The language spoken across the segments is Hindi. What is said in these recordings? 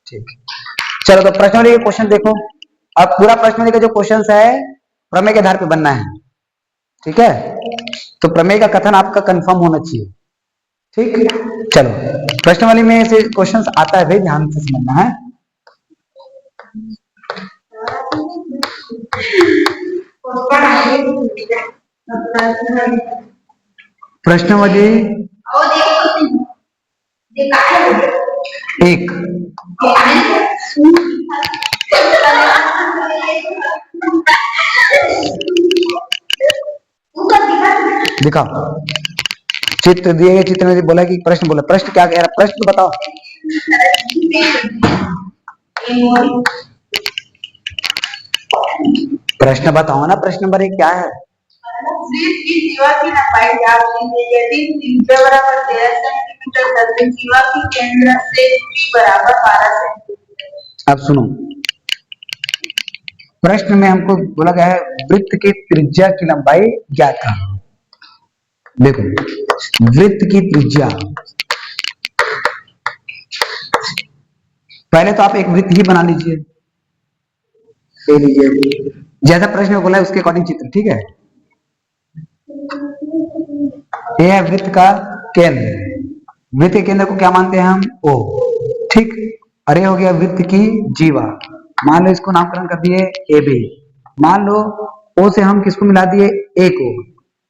ठीक, चलो तो प्रश्नावली के क्वेश्चन देखो। अब पूरा प्रश्नावली का जो क्वेश्चन है प्रमेय के आधार पे बनना है, ठीक है। तो प्रमेय का कथन आपका कंफर्म होना चाहिए, ठीक। चलो प्रश्नावली में से क्वेश्चन आता है भाई, ध्यान से समझना है। प्रश्नावली एक, दिखाओ चित्र दिए गए, चित्र में बोला कि प्रश्न बोला, प्रश्न क्या कह रहा है, प्रश्न तो बताओ। प्रश्न बताओ ना, प्रश्न नंबर 1 क्या है? वृत्त की जीवा की लंबाई ज्ञात कीजिए। यदि त्रिज्या बराबर 13 सेंटीमीटर तब जीवा की केंद्र से दूरी बराबर 12 सेंटीमीटर। अब सुनो, प्रश्न में हमको बोला गया है वृत्त की त्रिज्या की लंबाई ज्ञात करो। देखो वृत्त की त्रिज्या, पहले तो आप एक वृत्त ही बना लीजिए, ले लीजिए जैसा प्रश्न में बोला है उसके अकॉर्डिंग चित्र, ठीक है। यह है वृत्त का केंद्र, वृत्त के केंद्र को क्या मानते हैं हम? ओ, ठीक। अरे हो गया वृत्त की जीवा, मान लो इसको नामकरण कर दिए ए बी। मान लो ओ से हम किसको मिला दिए? ए को,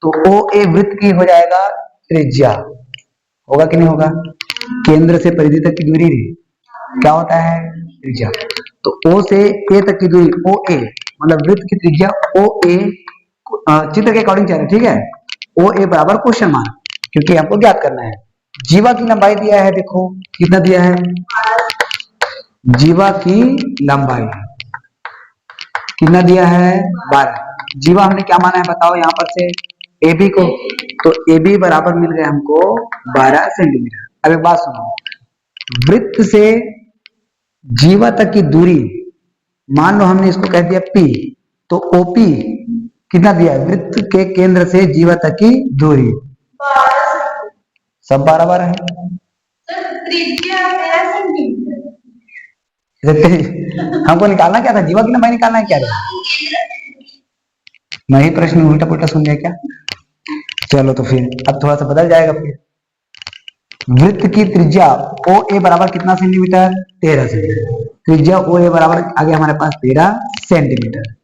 तो ओ ए वृत्त की हो जाएगा त्रिज्या, होगा कि नहीं होगा? केंद्र से परिधि तक की दूरी क्या होता है? त्रिज्या। तो ओ से ए तक की दूरी ओ ए, मतलब वृत्त की त्रिज्या ओ ए, चित्र के अकॉर्डिंग चल रहा है, ठीक है। ओ ए बराबर क्वेश्चन मार्क, क्योंकि हमको ज्ञात करना है। जीवा की लंबाई दिया है, देखो कितना दिया है? जीवा की लंबाई कितना दिया है? 12। जीवा हमने क्या माना है बताओ यहाँ पर से? ए बी को, तो ए बी बराबर मिल गया हमको 12 सेंटीमीटर। अब एक बात सुनो, वृत्त से जीवा तक की दूरी, मान लो हमने इसको कह दिया P, तो OP कितना दिया है? वृत्त के केंद्र से जीवा तक की दूरी सब 12 है। हमको निकालना क्या था? जीवा की लंबाई निकालना है क्या था? नहीं, प्रश्न उल्टा पुल्टा सुन लिया क्या? चलो तो फिर अब थोड़ा सा बदल जाएगा। फिर वृत्त की त्रिज्या ओ ए बराबर कितना सेंटीमीटर? 13 सेंटीमीटर। त्रिज्या ओ ए बराबर आ गया हमारे पास 13 सेंटीमीटर।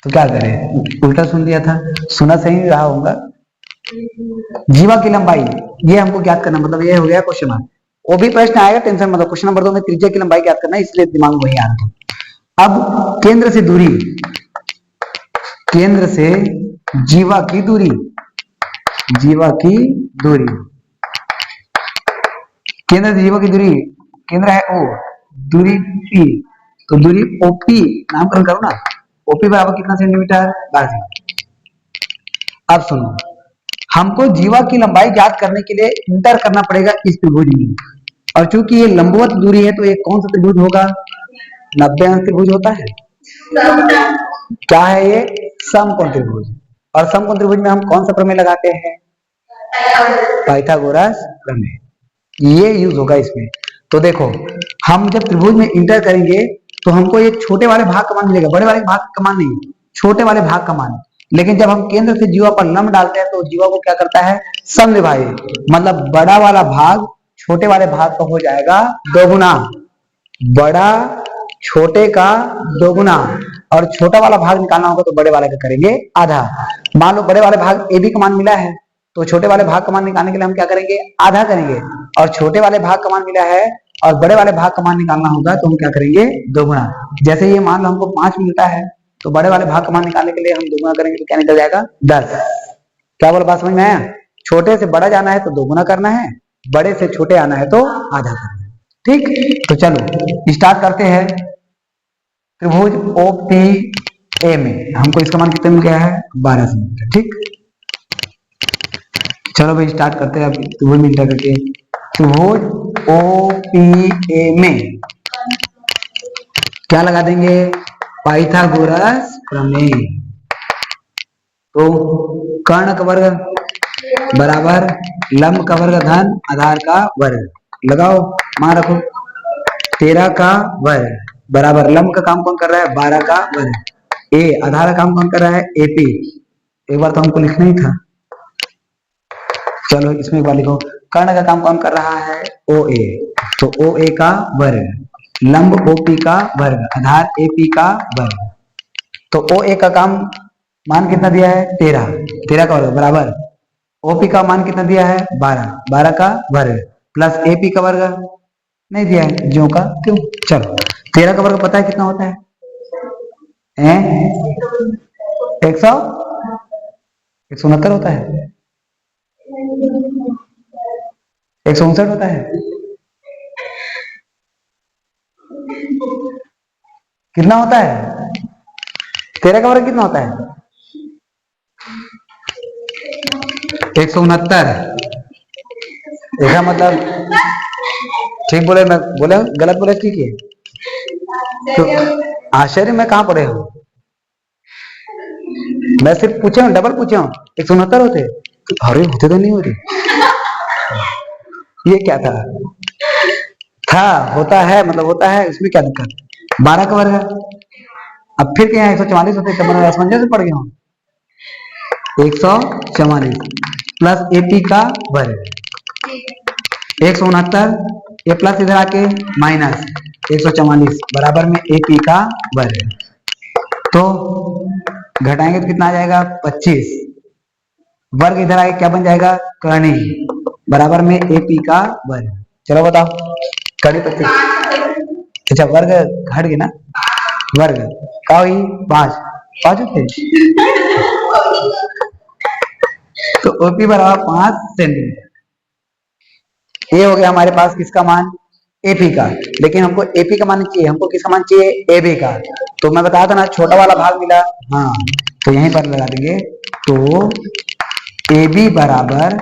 तो क्या करें, उल्टा सुन लिया था, सुना सही रहा होगा। जीवा की लंबाई ये हमको ज्ञात करना, मतलब ये हो गया क्वेश्चन मार्क। वो भी प्रश्न आएगा, टेंशन मतलब क्वेश्चन नंबर 2 में त्रिज्या की लंबाई ज्ञात करना है, इसलिए दिमाग में वही आ रहा था। अब केंद्र से दूरी, केंद्र से जीवा की दूरी, जीवा की दूरी, केंद्र से जीवा की दूरी, केंद्र है ओ, दूरी पी, तो दूरी ओपी नामकरण करो ना। ओपी बराबर कितना सेंटीमीटर? 12। अब सुनो, हमको जीवा की लंबाई ज्ञात करने के लिए इंटर करना पड़ेगा इस त्रिभुज में, और चूंकि ये लंबवत दूरी है तो ये कौन सा त्रिभुज होगा? 90 अंश त्रिभुज होता है। क्या है ये? समकोण त्रिभुज। और समकोण त्रिभुज में हम कौन सा प्रमेय लगाते हैं? पाइथागोरस प्रमेय, ये यूज होगा इसमें। तो देखो हम जब त्रिभुज में इंटर करेंगे तो हमको ये छोटे वाले भाग का मान मिलेगा, बड़े वाले भाग का मान नहीं, छोटे वाले भाग का मान। लेकिन जब हम केंद्र से जीवा पर लंब डालते हैं तो जीवा को क्या करता है? समविभाजित, मतलब बड़ा वाला भाग छोटे वाले भाग का हो जाएगा दोगुना, बड़ा छोटे का दोगुना, और छोटा वाला भाग निकालना होगा तो बड़े वाले का करेंगे आधा। मान लो बड़े वाले भाग ए बी का मान मिला है, तो छोटे वाले भाग का मान निकालने के लिए हम क्या करेंगे? आधा करेंगे। और छोटे वाले भाग का मान मिला है और बड़े वाले भाग का मान निकालना होगा तो हम क्या करेंगे? दोगुना। जैसे ये मान लो हमको 5 मिलता है, तो बड़े वाले भाग का मान निकालने के लिए हम दोगुना करेंगे तो क्या निकल जाएगा? 10। क्या बोला, बात समझ में आया? छोटे से बड़ा जाना है तो दोगुना करना है, बड़े से छोटे आना है तो आधा करना है, ठीक। तो चलो स्टार्ट करते हैं। त्रिभुज ओ पी ए में हमको इसका मान कितना मिल गया है? 12 सेंटीमीटर, ठीक। चलो भाई स्टार्ट करते हैं अब त्रिभुज में इंटर करके। त्रिभुज ओ पी ए में क्या लगा देंगे? पाइथागोरस प्रमेय। तो कर्ण का वर्ग बराबर लंब का वर्ग धन आधार का वर्ग, लगाओ, मान रखो 13 का वर्ग बराबर लंब का काम कौन कर रहा है, 12 का वर्ग। ए आधार का काम कौन कर रहा है, एपी। एक बार तो हमको लिखना ही था, चलो इसमें एक बार लिखो। कर्ण का काम कौन कर रहा है, ओ ए। तो ओ ए का वर्ग लंब ओपी का वर्ग आधार एपी का वर्ग। तो ओ ए का काम मान कितना दिया है, 13, 13 का वर्ग बराबर ओपी का मान कितना दिया है, 12, 12 का वर्ग प्लस एपी का वर्ग नहीं दिया है, ज्यों का त्यों। चलो 13 का वर्ग पता है कितना होता है, 169 होता है, 159 होता है, कितना होता है, 13 का वर्ग कितना होता है, 169। इसका मतलब ठीक बोले, मैं बोले गलत बोले, ठीक है। तो आश्चर्य में कहाँ पढ़े हो, मैं सिर्फ पूछा हूँ, डबल पूछा हूँ, 169 होते, अरे होते तो नहीं होते, ये क्या था होता है, मतलब होता है, इसमें क्या दिक्कत। 12 का वर्ग, अब फिर क्या 144 होते, तो मैंने असमंजस से पढ़ गया हूँ। 144 प्लस एपी का वर्ग 169, ये प्लस इधर आके माइनस 144 बराबर में एपी का वर्ग। तो घटाएंगे तो कितना आ जाएगा, 25, वर्ग इधर आके क्या बन जाएगा, कर्णी बराबर में एपी का वर्ग। चलो बताओ, कर्णी 25, अच्छा वर्ग घट गया ना, वर्ग का हुई 5, 5 होते, तो ओपी बराबर 5 सेंटीमीटर। ये हो गया हमारे पास किसका मान, एपी का। लेकिन हमको एपी का मान चाहिए, हमको किसका मान चाहिए, एबी का। तो मैं बताया था ना छोटा वाला भाग मिला, हाँ तो यहीं पर लगा देंगे। तो एबी बराबर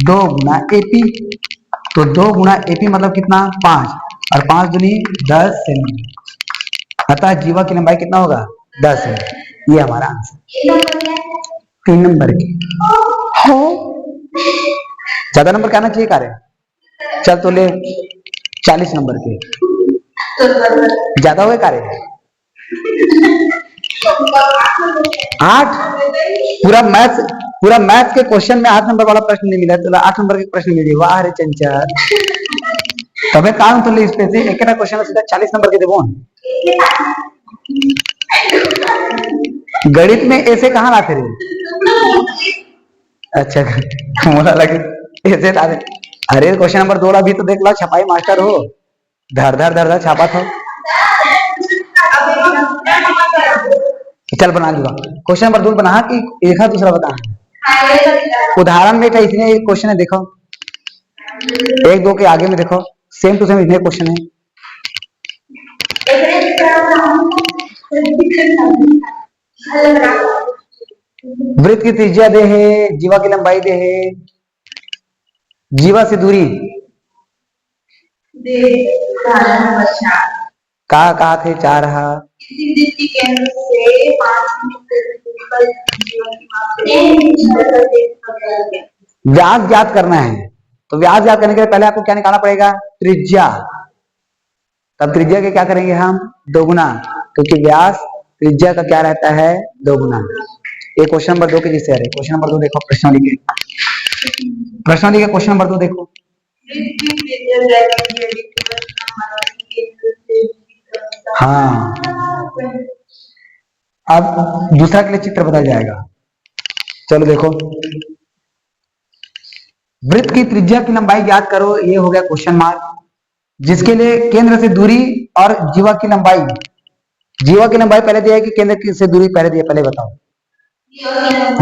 2 गुना एपी, तो 2 गुना एपी मतलब कितना, 5, और 5 दूनी 10 सेंटीमीटर। अतः जीवा की लंबाई कितना होगा, 10 है। ये हमारा आंसर 3 नंबर की। ज्यादा नंबर का आना चाहिए कार्य, चल तो ले 40 नंबर के, ज्यादा हुए कार्य 8। पूरा मैथ के क्वेश्चन में 8 नंबर वाला प्रश्न नहीं मिला, तो 8 नंबर के प्रश्न मिले, वाह रे चंचल, तबे काम तो ले इस पे से एक ना क्वेश्चन सीधा 40 नंबर के देबो। गणित में ऐसे कहाँ लाते रे, अच्छा मोला लगे ऐसे ला दे। अरे क्वेश्चन नंबर 2 भी तो देख लो, छपाई मास्टर हो, धर धर धर धर छापा था। चल बना दूंगा, क्वेश्चन नंबर 2 बना कि एक है दूसरा बता, उदाहरण में था इसने क्वेश्चन है, देखो 1 2 के आगे में देखो, सेम टू सेम इतने क्वेश्चन है। वृत्त की त्रिज्या दे है, जीवा की लंबाई दे है, जीवा से दूरी कहा थे 4 रहा, व्यास ज्ञात करना है। तो व्यास ज्ञात करने के लिए पहले आपको क्या निकालना पड़ेगा, त्रिज्या। तब त्रिज्या के क्या करेंगे हम, 2 गुना, क्योंकि व्यास त्रिज्या का क्या रहता है, 2 गुना। ये क्वेश्चन नंबर 2 के जिससे आ रहे, क्वेश्चन नंबर 2 देखो, प्रश्नावली के क्वेश्चन नंबर 2 देखो। हाँ अब दूसरा के लिए चित्र बदल जाएगा। चलो देखो, वृत्त की त्रिज्या की लंबाई ज्ञात करो, ये हो गया क्वेश्चन मार्क। जिसके लिए केंद्र से दूरी और जीवा की लंबाई, जीवा की लंबाई पहले दिया है कि केंद्र से दूरी पहले दिया, पहले बताओ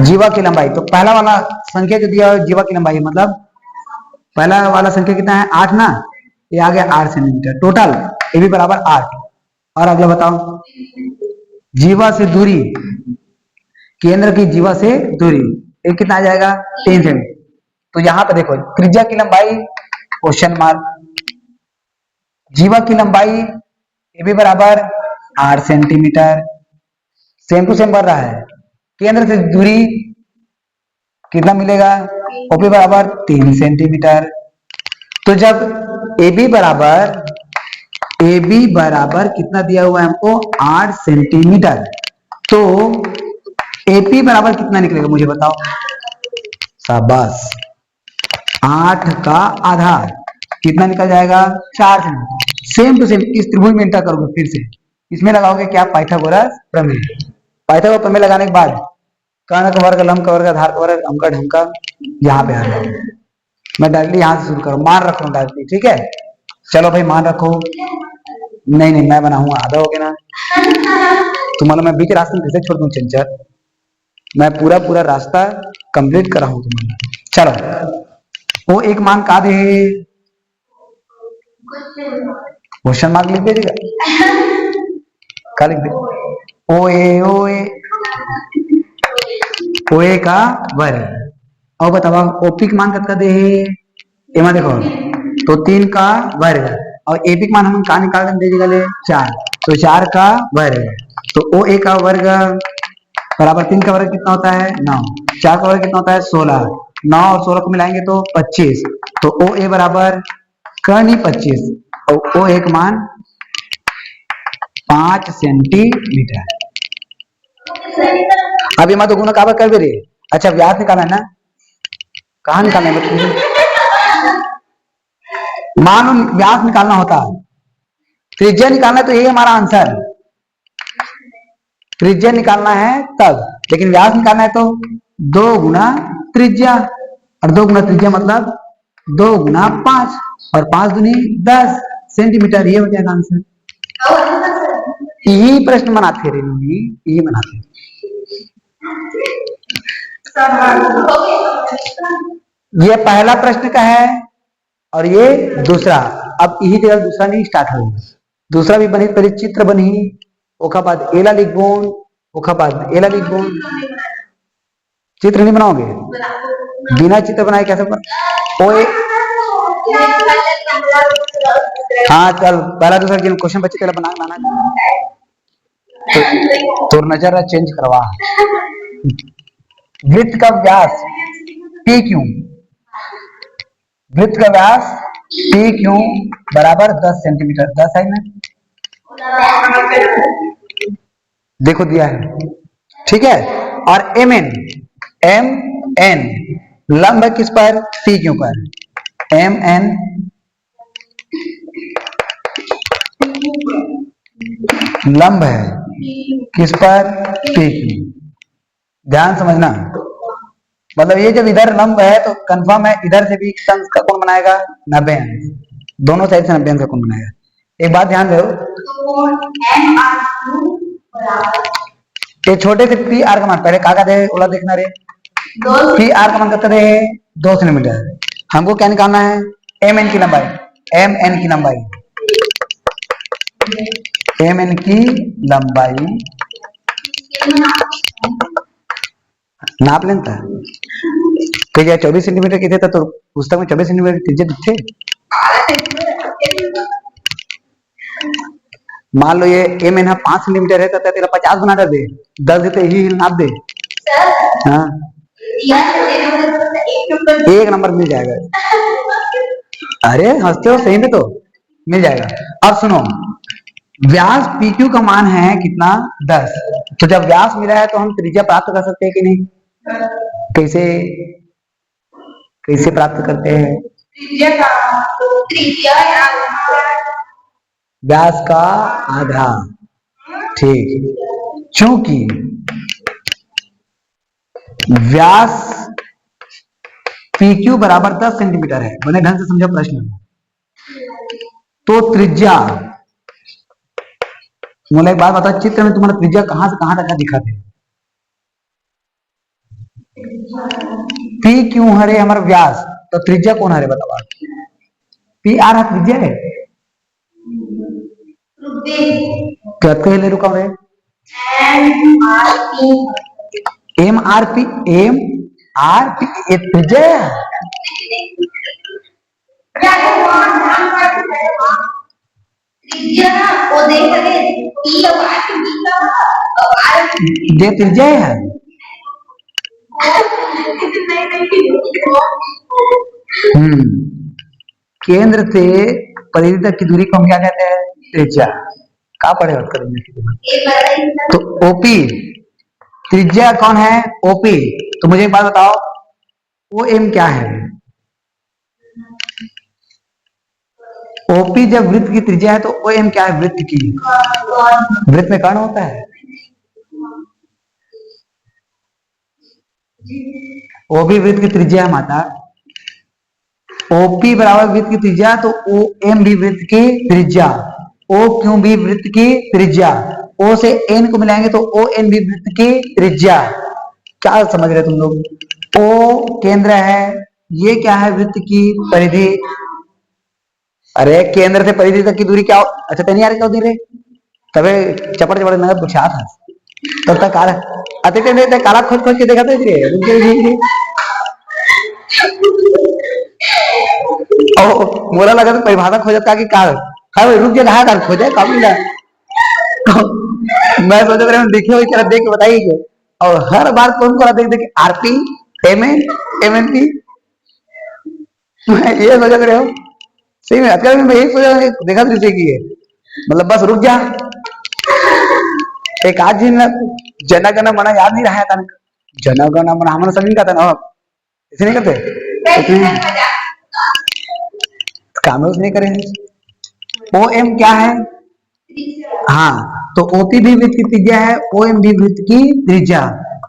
जीवा की लंबाई। तो पहला वाला संख्या जो दिया है जीवा की लंबाई, मतलब पहला वाला संख्या कितना है, 8 ना, ये आ गया 8 सेंटीमीटर टोटल, ये भी बराबर 8। और अगला बताओ, जीवा से दूरी, केंद्र की जीवा से दूरी, ये कितना आ जाएगा, 3 सेंटीमीटर। तो यहां पे देखो त्रिज्या की लंबाई क्वेश्चन मार्क, जीवा की लंबाई ये भी बराबर 8 सेंटीमीटर, सेम टू सेम बढ़ रहा है। केंद्र से दूरी कितना मिलेगा, वो भी बराबर 3 सेंटीमीटर। तो जब ए बी बराबर कितना दिया हुआ है हमको 8 सेंटीमीटर, तो एपी बराबर कितना निकलेगा मुझे बताओ। शाबाश, 8 का आधा कितना निकल जाएगा 4 सेंटीमीटर। सेम टू सेम इस त्रिभुज में इंटर करोगे, फिर से इसमें लगाओगे क्या, पाइथागोरस प्रमेय। पाइथागोरस प्रमेय लगाने के बाद कर्ण का वर्ग, लंब का वर्ग, आधार का वर्ग, अमका ढमका यहाँ पे आ जाओ। मैं डायरेक्टली यहाँ से शुरू करूँ, मान रख रहा हूँ डायरेक्टली, ठीक है। चलो भाई मान रखो। नहीं नहीं मैं बनाऊंगा, आधा हो गया ना। तुम्हारा मैं बीच रास्ते में कैसे छोड़ दूं चंचल, मैं पूरा पूरा रास्ता कंप्लीट कर रहा हूं तुम्हारा। चलो वो एक मान का दे, क्वेश्चन मार्क लिख दीजिएगा, का लिख दे, ओ ए का वर्ग। और बताओ ओपी का मान कितना दे, एमा देखो तो 3 का वर्ग, और एपी का मान हम का निकाल दे दीजिएगा ले 4, तो 4 का वर्ग, तो ओ ए का वर्ग बराबर 3 का वर्ग कितना होता है 9, 4 का वर्ग कितना होता है 16, 9 और 16 को मिलाएंगे तो 25, तो ओ ए बराबर करनी 25, और ओ एक मान 5 सेंटीमीटर। अब ये तो गुना काबा कर दे रही। अच्छा व्यास निकालना है ना, कहाँ निकालना है, मान व्यास निकालना होता, त्रिज्या निकालना है, तो ये हमारा आंसर, त्रिज्या निकालना है तब, लेकिन व्यास निकालना है तो 2 गुना त्रिज्या, और 2 गुना त्रिज्या मतलब 2 गुना 5, और 5 दूनी 10 सेंटीमीटर, ये हो जाएगा आंसर। यही प्रश्न बनाते रहे, यही बनाते। ये पहला प्रश्न का है और ये दूसरा। अब यही जगह दूसरा नहीं स्टार्ट होगा, दूसरा भी बनी, पहले चित्र बनी, ओखा बाद एला लिखबोन, ओखा बाद एला लिखबोन। चित्र नहीं बनाओगे, बिना चित्र बनाए कैसे ओए। हाँ चल पहला दूसरा क्वेश्चन बच्चे पहले बना लाना, तो नजर चेंज करवा। वृत्त का व्यास पी क्यू, वृत्त का व्यास पी क्यू बराबर 10 सेंटीमीटर, 10 है ना, देखो दिया है, ठीक है। और एम एन लंब है किस पर, पी क्यू पर, एम एन लंब है किस पर, पी क्यू। ध्यान समझना, मतलब ये जब इधर लंब है तो कंफर्म है इधर से भी अंश का कोण बनाएगा 90 अंश, दोनों साइड से 90 अंश का कोण बनाएगा। एक बात ध्यान दो, ये छोटे से पी आर का मान पहले काका दे ओला देखना रे, पी आर का मान कितना दे 2 सेंटीमीटर। हमको क्या निकालना है, एम एन की लंबाई, एम एन की लंबाई, एम एन की लंबाई नाप लेता तो यह 24 सेंटीमीटर की थे, तो पुस्तक में 24 सेंटीमीटर की त्रिज्या थे। मान लो ये एम एन 5 सेंटीमीटर है, तो तेरा 50 बना दे, 10 देते ही नाप दे। हाँ एक नंबर मिल जाएगा। अरे हंसते हो, सही में तो मिल जाएगा। अब सुनो, व्यास PQ का मान है कितना 10, तो जब व्यास मिला है तो हम त्रिज्या प्राप्त कर सकते हैं कि नहीं, कैसे कैसे प्राप्त करते हैं, व्यास का आधा, ठीक। चूंकि व्यास PQ बराबर 10 सेंटीमीटर है, मैंने ढंग से समझा प्रश्न, तो त्रिज्या, मुझे एक बात बता, चित्र में तुम्हारा त्रिज्या कहां से कहां तक दिखा थे, पी क्यों हरे हमारा व्यास, तो त्रिज्या कौन हरे बताओ, पी आर त्रिज्या है, कहते ले रुका है एम आर पी ये त्रिज्या है। ये त्रिज्या है, केंद्र से परिधि तक की दूरी को हम क्या कहते हैं? त्रिज्या। कहा पढ़े बात करेंगे? तो ओपी त्रिज्या कौन है? ओपी। तो मुझे एक बात बताओ, ओ एम क्या है? ओपी जब वृत्त की त्रिज्या है तो ओ एम क्या है? वृत्त की। वृत्त में कर्ण होता है, ओ भी वृत्त की त्रिज्या है माता। ओपी बराबर वृत्त की त्रिज्या, तो ओ एम भी वृत्त की त्रिज्या, ओ क्यों भी वृत्त की त्रिज्या, ओ से एन को मिलाएंगे तो ओ एन भी वृत्त की त्रिज्या। क्या समझ रहे तुम लोग? ओ केंद्र है, ये क्या है? वृत्त की परिधि। अरे केंद्र से परिधि तक की दूरी क्या हो? अच्छा तेन यार क्या होती रे? तबे चपड़ चपड़ नगर पूछा था तब तक काला अति काला खोज खोज के देखा था रे। ओ मोला लगा तो परिभाषा खोजता कि काल हाँ भाई रुक जा, कहा काल खोजे कब मिला। मैं सोचा रहा हूँ देखे हुई तरह देख के बताइए, और हर बार कौन को देख देख आरपी एम एन पी। मैं ये सोचा रहे हो सही में अगर मैं यही सोचा देखा तो की है, मतलब बस रुक जा। एक आज दिन जनगण मना याद नहीं रहा था, जनगण मना हमने सभी का था ना, इसे नहीं करते काम नहीं करेंगे। ओ एम क्या है? हाँ, तो ओपी भी वृत्त की त्रिज्या है, ओ एम भी वृत्त की त्रिज्या।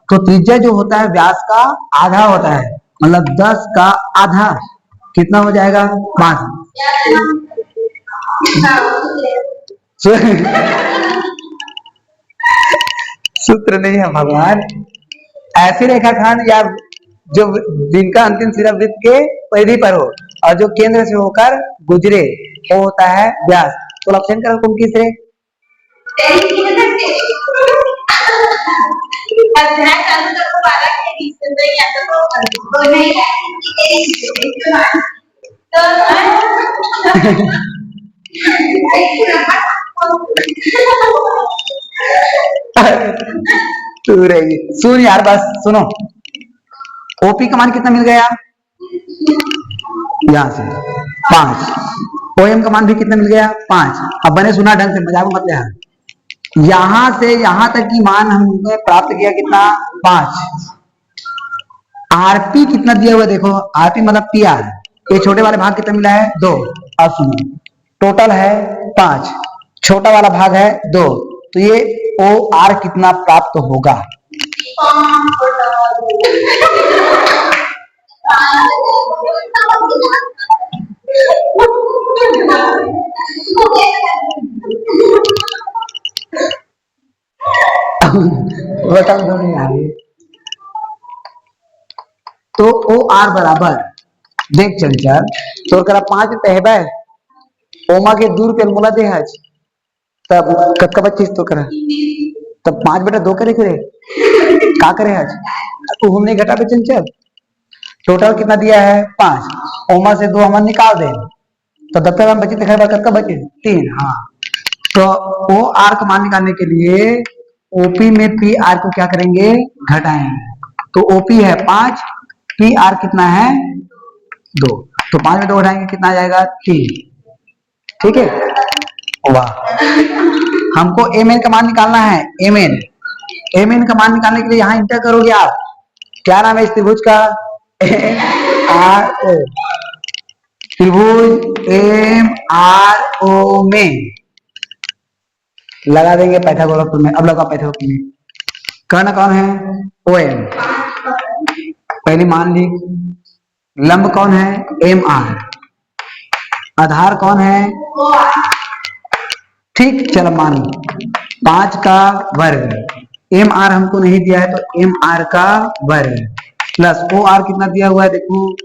तो त्रिज्या जो होता है व्यास का आधा होता है, मतलब 10 का आधा कितना हो जाएगा? 5। सूत्र नहीं है भगवान, ऐसी रेखाखंड या जो जिनका अंतिम सिरा वृत्त के परिधि पर हो और जो केंद्र से होकर गुजरे वो होता है व्यास। तो लक्षण करो तुम किस रे? सुन यार बस सुनो, ओपी का मान कितना मिल गया? यहां से 5। ओएम का मान भी कितना मिल गया? 5। अब मैंने सुना ढंग से, मजाक मत ले। यहां से यहां तक की मान हमने प्राप्त किया कितना? 5। आरपी कितना दिया हुआ देखो, आरपी मतलब पी आर, ये छोटे वाले भाग कितना मिला है? 2। अब सुनो टोटल है 5, छोटा वाला भाग है 2, तो ये ओ आर कितना प्राप्त होगा? तो ओ आर बराबर देख चंचल तो करा 5 रुपए ओमा के 2 रुपये मोला दे हज तब कक्का 25 तो करा तब 5 बेटा 2 करे करे का करे हज तू हमने घटा पे चंचल टोटल कितना दिया है? 5। ओमा से 2 हम निकाल दे तो दफ्तर में बचे दिखाई कक्का बचे 3। हाँ, तो ओ आर का मान निकालने के लिए ओपी में पी आर को क्या करेंगे? घटाएंगे। तो ओपी है 5, पी आर कितना है? 2, तो 5 में 2 घटाएंगे कितना आ जाएगा? 3। ठीक है, वाह। हमको एम एन का मान निकालना है, एम एन का मान निकालने के लिए यहाँ इंटर करोगे आप, क्या नाम है इस त्रिभुज का? आर ओ, त्रिभुज एम आर ओ में लगा देंगे पाइथागोरस में। अब लगा पाइथागोरस में, कर्ण कौन है? ओ एम, पहली मान ली। लंब कौन है? M R. आधार कौन है? ठीक, चलो मान 5 का वर्ग, एम आर हमको नहीं दिया है तो एम आर का वर्ग प्लस ओ आर कितना दिया हुआ है देखो,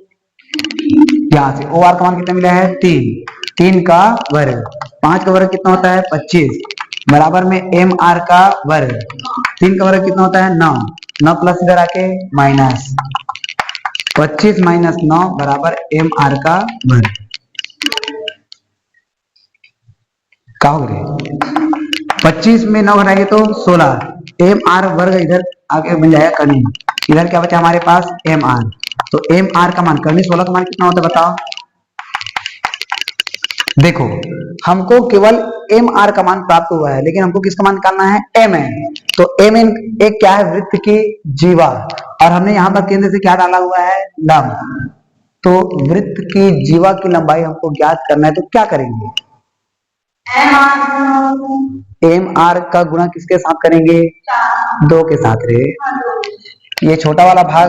यहां से ओ आर का मान कितना मिला है? 3 का वर्ग, 5 का वर्ग कितना होता है? 25 बराबर में एम आर का वर्ग, 3 का वर्ग कितना होता है? 9 प्लस इधर आके माइनस 25 माइनस 9 बराबर एम आर का वर्ग। क्या हो गया? 25 में 9 घटाएंगे तो 16, एम आर वर्ग इधर आगे बन जाएगा करनी, इधर क्या बचा हमारे पास? M r. तो एम आर का मान करनी 16 का मान कितना होता है बताओ? देखो, हमको केवल एम आर का मान प्राप्त हुआ है, लेकिन हमको किसका मान निकालना है? M N. तो एम एन एक क्या है? वृत्त की जीवा, और हमने यहाँ पर केंद्र से क्या डाला हुआ है? लंब। तो वृत्त की जीवा की लंबाई हमको ज्ञात करना है, तो क्या करेंगे? एम आर का गुणा किसके साथ करेंगे? 2 के साथ रे। ये छोटा वाला भाग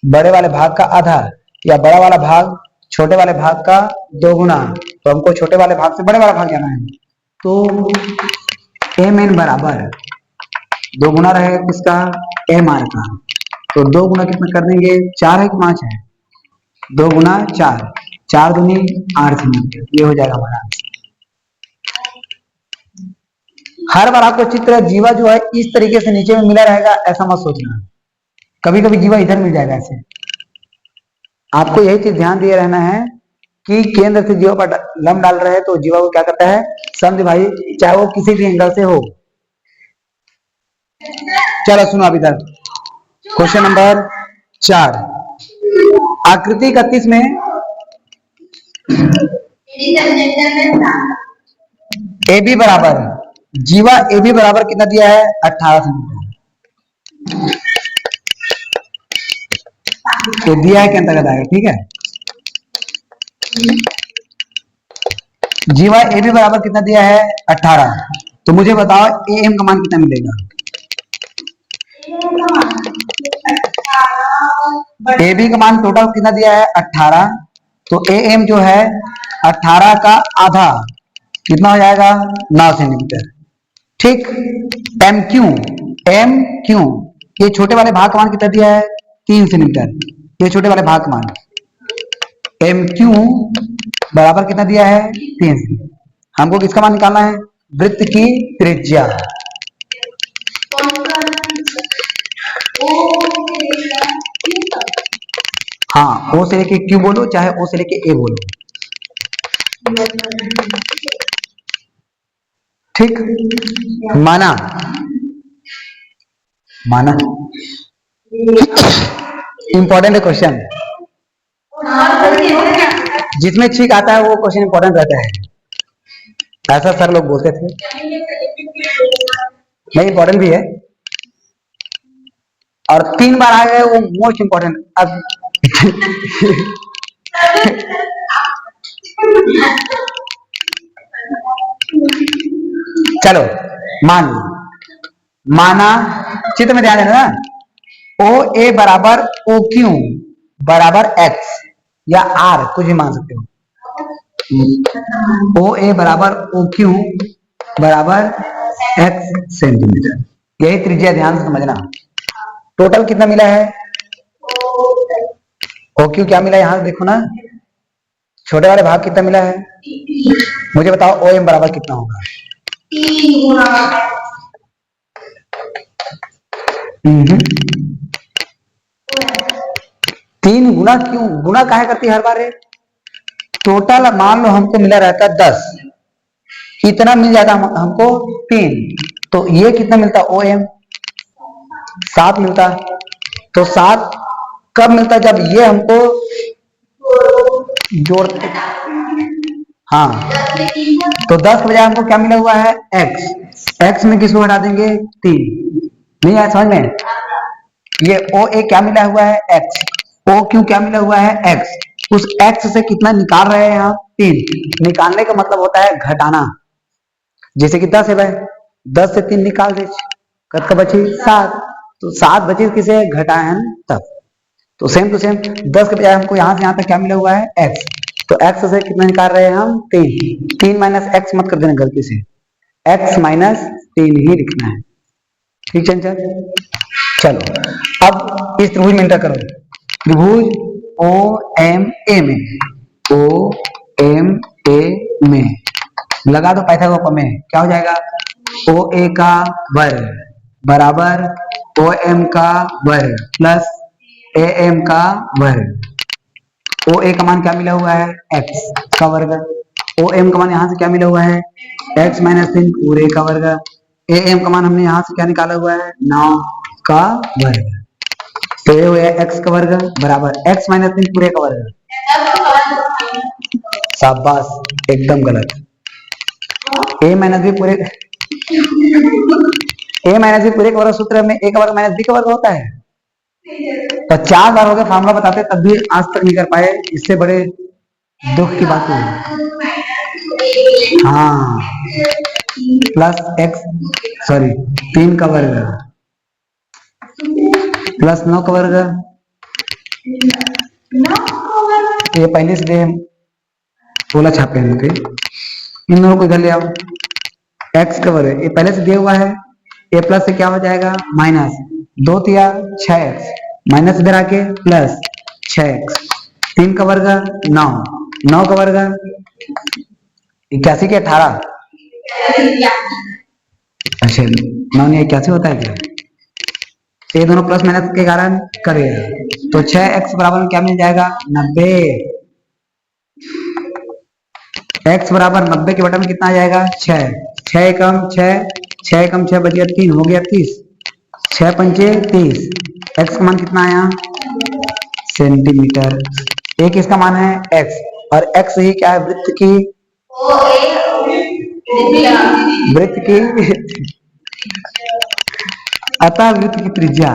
बड़े वाले भाग का आधा, या बड़ा वाला भाग छोटे वाले भाग का 2 गुना, तो हमको छोटे वाले भाग से बड़े वाला भाग जाना है। तो एम एन बराबर 2 गुना रहेगा किसका? एम आर का। तो 2 गुना कितना कर देंगे? 4 है कि 5 है? 2 गुना 4, 4 दूनी 8 सेंटीमीटर, ये हो जाएगा हमारा। हर बार आपको चित्र जीवा जो है इस तरीके से नीचे में मिला रहेगा ऐसा मत सोचना, कभी कभी जीवा इधर मिल जाएगा ऐसे। आपको यही चीज ध्यान दिए रहना है कि केंद्र से जीवा पर लंब डाल रहे हैं तो जीवा को क्या करता है? समद्विभाजी, चाहे वो किसी भी एंगल से हो। चलो सुनो अभी तक। क्वेश्चन नंबर 4, आकृति 31 में ए बी बराबर, जीवा ए बी बराबर कितना दिया है? 18 सेंटीमीटर। तो दिया है के अंतर्गत आएगा, ठीक है। जीवा ए बी बराबर कितना दिया है? 18। तो मुझे बताओ ए एम का मान कितना मिलेगा? ए बी का मान टोटल कितना दिया है? 18। तो ए एम जो है 18 का आधा कितना हो जाएगा? 9 सेंटीमीटर, ठीक। एम क्यू ये छोटे वाले भाग का मान कितना दिया है? 3 सेंटीमीटर, ये छोटे वाले भाग का मान। एम क्यू बराबर कितना दिया है? 3 सेंटीमीटर। हमको किसका मान निकालना है? वृत्त की त्रिज्या। हाँ, ओ से लेके क्यू बोलो, चाहे ओ से लेके ए बोलो, ठीक। माना इंपॉर्टेंट है क्वेश्चन, जिसमें ठीक आता है वो क्वेश्चन इंपॉर्टेंट रहता है, ऐसा सर लोग बोलते थे। नहीं, इंपॉर्टेंट भी है, और 3 बार आ गए वो मोस्ट इंपॉर्टेंट। अब चलो माना चित्र में ध्यान देना ना। ओ ए बराबर ओ क्यू बराबर एक्स या आर, कुछ भी मान सकते हो। ओ ए बराबर ओ क्यू बराबर एक्स सेंटीमीटर, यही त्रिज्या, ध्यान से समझना। टोटल कितना मिला है? ओ क्यू क्या मिला? यहां देखो ना, छोटे वाले भाग कितना मिला है? मुझे बताओ ओ एम बराबर कितना होगा? 3 गुना। क्यों गुना काहे करती है हर बार? टोटल मान लो हमको मिला रहता 10, इतना मिल जाता हमको 3, तो ये कितना मिलता? ओ एम 7 मिलता। तो 7 कब मिलता? जब ये हमको जोड़ते। हाँ, तो 10 के बजाय हमको क्या मिला हुआ है? एक्स में किसको हटा देंगे? 3। नहीं आया समझ में? ये ओ ए क्या मिला हुआ है? एक्स। ओ क्यू क्या मिला हुआ है? एक्स। उस एक्स से कितना निकाल रहे हैं हम? 3। निकालने का मतलब होता है घटाना। जैसे कि 10 है भाई, 10 से 3 निकाल दे, कब बची? 7। तो 7 बची, किसे घटाए हैं तब। तो सेम टू सेम 10 के बजाय हमको यहां से यहां तक क्या मिला हुआ है? एक्स। तो एक्स से कितना निकाल रहे हैं हम? 3। 3 माइनस एक्स मत कर देना गलती से, एक्स माइनस 3 ही लिखना है, ठीक चंचल। चलो अब इस त्रिभुज में एंटर करो। त्रिभुज ओ एम ए में, ओ एम ए में लगा दो पाइथागोरस प्रमेय। क्या हो जाएगा? ओ ए का वर्ग बराबर ओ एम का वर्ग प्लस ए एम का वर्ग। ओ ए का मान क्या मिला हुआ है? एक्स का वर्ग। ओ एम का मान यहां से क्या मिला हुआ है? एक्स माइनस 3 पूरे का वर्ग। ए एम का मान हमने यहां से क्या निकाला हुआ है? 9 का वर्ग। तो ये हुआ एक्स का वर्ग बराबर एक्स माइनस 3 पूरे का वर्ग। शाबाश, एकदम गलत। ए माइनस बी पूरे का वर्ग सूत्र में ए का वर्ग माइनस बी का वर्ग होता है। तो 4 बार हो गया फॉर्मूला बताते, तब भी आज तक नहीं कर पाए। इससे बड़े दुख की बात हुई। हाँ, प्लस एक्स, सॉरी 3 का वर्ग प्लस 9 का वर्ग। ये पहले से दे बोला छापे हम लोग, इन दोनों को इधर ले आओ। एक्स का वर्ग ये पहले से दिया हुआ है, ए प्लस से क्या हो जाएगा माइनस 2 तिया 6x, माइनस इधर आके प्लस 6x, 3 का वर्ग 9, 9 का वर्ग 81 के 18। अच्छा 9 ने 81 होता है क्या? ये दोनों प्लस माइनस के कारण करेगा, तो 6x बराबर में क्या मिल जाएगा 90। x बराबर 90 के बटा में कितना आ जाएगा 6, 6 कम 6, 6 कम 6 बच गया 3, हो गया 30, 6 पंचे 30। x का मान कितना आया सेंटीमीटर। एक इसका मान है x, और x ही क्या है वृत्त की अतः वृत्त की त्रिज्या।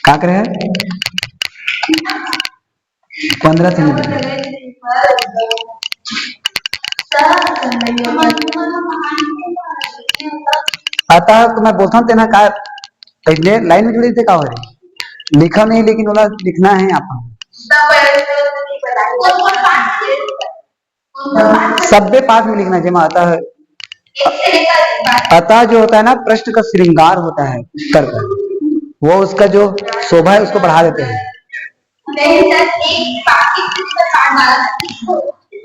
क्या करे 15 सेंटीमीटर। अतः तो मैं बोलता हूँ तेना का लाइन में जुड़ी थे का लिखा नहीं, लेकिन बोला लिखना है यहाँ सभ्य पाठ में लिखना चाहिए। अतः अतः जो होता है ना प्रश्न का श्रृंगार होता है उत्तर का, वो उसका जो शोभा है उसको बढ़ा देते हैं।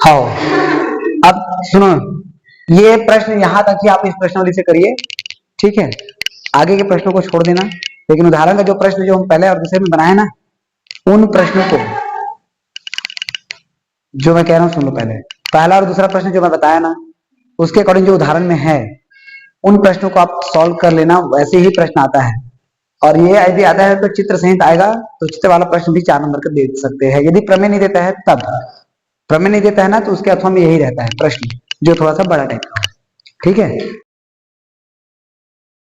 हाँ, अब सुनो, ये प्रश्न यहाँ तक ही आप इस प्रश्नावली से करिए, ठीक है। आगे के प्रश्नों को छोड़ देना, लेकिन उदाहरण का जो प्रश्न जो हम पहले और दूसरे में बनाए ना, उन प्रश्नों को जो मैं कह रहा हूँ सुन लो। पहला और दूसरा प्रश्न जो मैं बताया ना, उसके अकॉर्डिंग जो उदाहरण में है, उन प्रश्नों को आप सॉल्व कर लेना। वैसे ही प्रश्न आता है, और ये यदि आता है तो चित्र सहित आएगा, तो चित्र वाला प्रश्न भी 4 नंबर का दे सकते हैं। यदि प्रमेय नहीं देता है तब, प्रमेय नहीं देता है ना, तो उसके अथवा में यही रहता है प्रश्न जो थोड़ा सा बड़ा टाइप का, ठीक है।